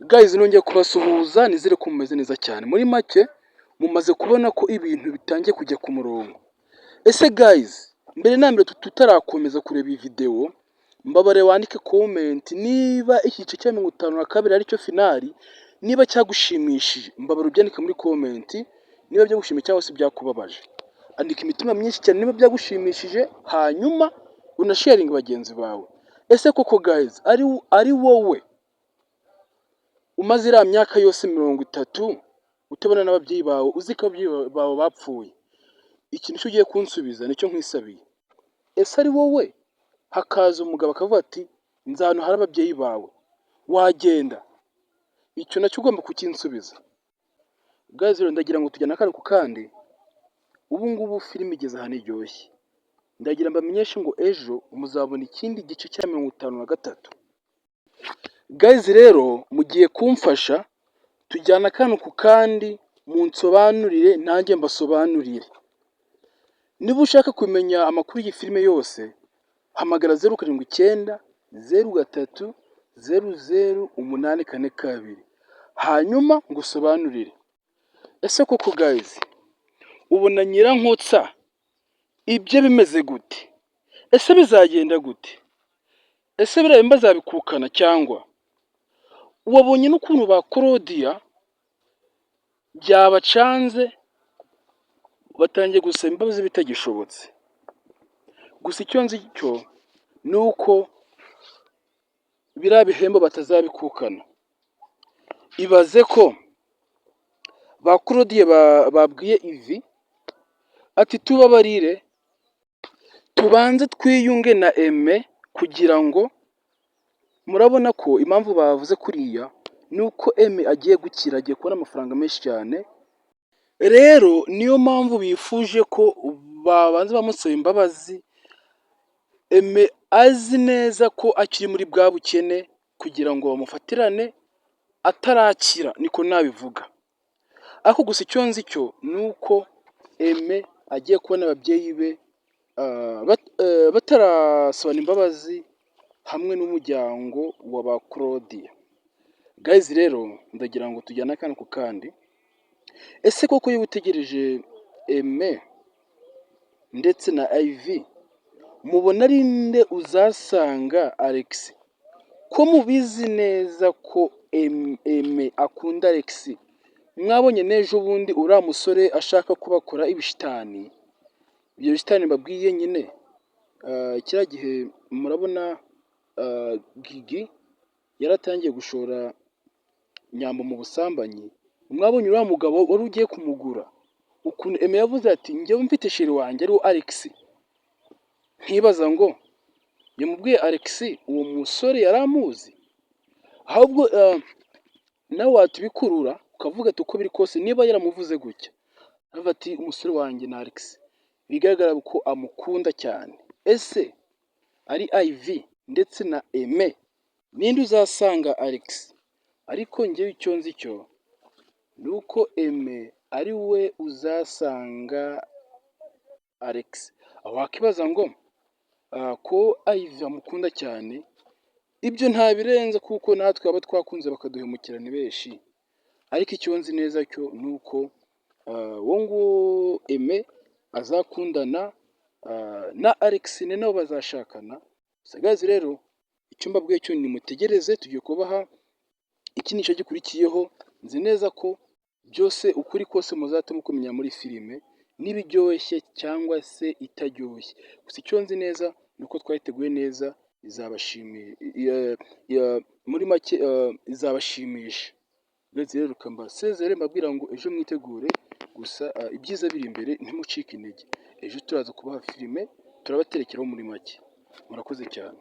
Guys, nongeye kubasuhuza nizere ko mumeze neza cyane. Muri make mumaze kubona ko ibintu bitangiye kujya ku murongo. Ese guys, mbere na mbere tutarakomeza kureba iyi video, mbabare wandike comment niba igice cya 52 aricyo finali, niba cyagushimishije mbabare ubyandike muri comment, niba byagushimishije cyangwa se byakubabaje. Andika imitima myinshi cyane niba byagushimishije, hanyuma unasharing bagenzi bawe. Ese koko guys, ari wowe umaze iriya myaka yose 30 utabona n'ababyeyi bawe, uzi ko ababyeyi bawe bapfuye, ikintu cyo ugiye kunsubiza nicyo nkwisabiye. Ese ari wowe hakaza umugabo akavuga ati nzano hari ababyeyi bawe, wagenda? Icyo nacyo ugomba kukinsubiza. Guys, rero ndagira ngo tujyane akandi ku kandi. Ubu ngubu filime igeze ahantu iryoshye. Ndagira mbamenyeshe ngo ejo muzabona ikindi gice cya 53. Guys, rero mugiye kumfasha tujyana akantu ku kandi, munsobanurire nanjye mbasobanurire. Niba ushaka kumenya amakuru y'iyi filime yose, hamagara 079 03 00 842 hanyuma ngusobanurire. Ese koko guys, ubona Nyirankotsa ibyo bimeze gute? Ese bizagenda gute? Ese biriya bazabikukana cyangwa? Wabonye n'ukuntu ba Claudia byabacanze batangiye gusaba imbabazi bitagishobotse. Gusa icyo nzi cyo ni uko biriya bihembo batazabikukana. Ibaze ko ba Claudia babwiye Ivi ati tubabarire tubanze twiyunge na Aime, kugira ngo murabona ko impamvu bavuze kuriya ni uko Aime agiye gukira, agiye kubona amafaranga menshi cyane. Rero niyo mpamvu bifuje ko babanza bamusaba imbabazi. Aime azi neza ko akiri muri bwa bukene, kugira ngo bamufatirane atarakira, niko nabivuga. Ariko gusa icyo nzi cyo ni uko Aime agiye kubona ababyeyi be batarasabana imbabazi hamwe n'umuryango wa ba Claudia. Guys, rero ndagira ngo tujyane akantu ku kandi. Ese koko iyo utegereje Aime ndetse na Ivy, mubona ari nde uzasanga Alex? Ko mubizi neza ko Aime akunda Alex. Mwabonye n'ejo bundi uriya musore ashaka kubakora ibishitani. Ibyo bishitani mbabwiye nyine, kiriya gihe murabona Gigi yaratangiye gushora Nyambo mu busambanyi. Mwabonye uriya mugabo wari ugiye kumugura, ukuntu Aime yavuze ati njyewe mfite sheri wanjye ariwo Alex. Nkibaza ngo yamubwiye Alex uwo musore yaramuzi? Ahubwo nawe watubikurura ukavuga ati uko biri kose niba yaramuvuze gutya, avuga ati umusore wanjye na Alex, bigaragara ko amukunda cyane. Ese ari Ivy ndetse na Aime, ninde uzasanga Alex? Ariko njyewe icyo nzi cyo ni uko Aime ari we uzasanga Alex. Aho wakibaza ngo ko Ivy amukunda cyane, ibyo ntabirenze kuko natwe aba twakunze bakaduhemukirana benshi. Ariko icyo nzi neza cyo ni uko wo ngo Aime azakundana na Alex, ni nabo bazashakana. Guys, rero icyo mbabwiye cyo ni mutegereze, tugiye kubaha ikinisho gikurikiyeho. Nzi neza ko byose ukuri kose muzatuma kumenya muri filime, nibiryoshye cyangwa se itaryoshye. Gusa icyo nzi neza nuko twayiteguye neza, izabashimisha muri make, izabashimisha. Guys, rero kambasezere mbabwira ngo ejo mwitegure. Gusa ibyiza biri imbere, ntimucike intege. Ejo turaza kubaha filime, turabaterekeraho muri make. Murakoze cyane.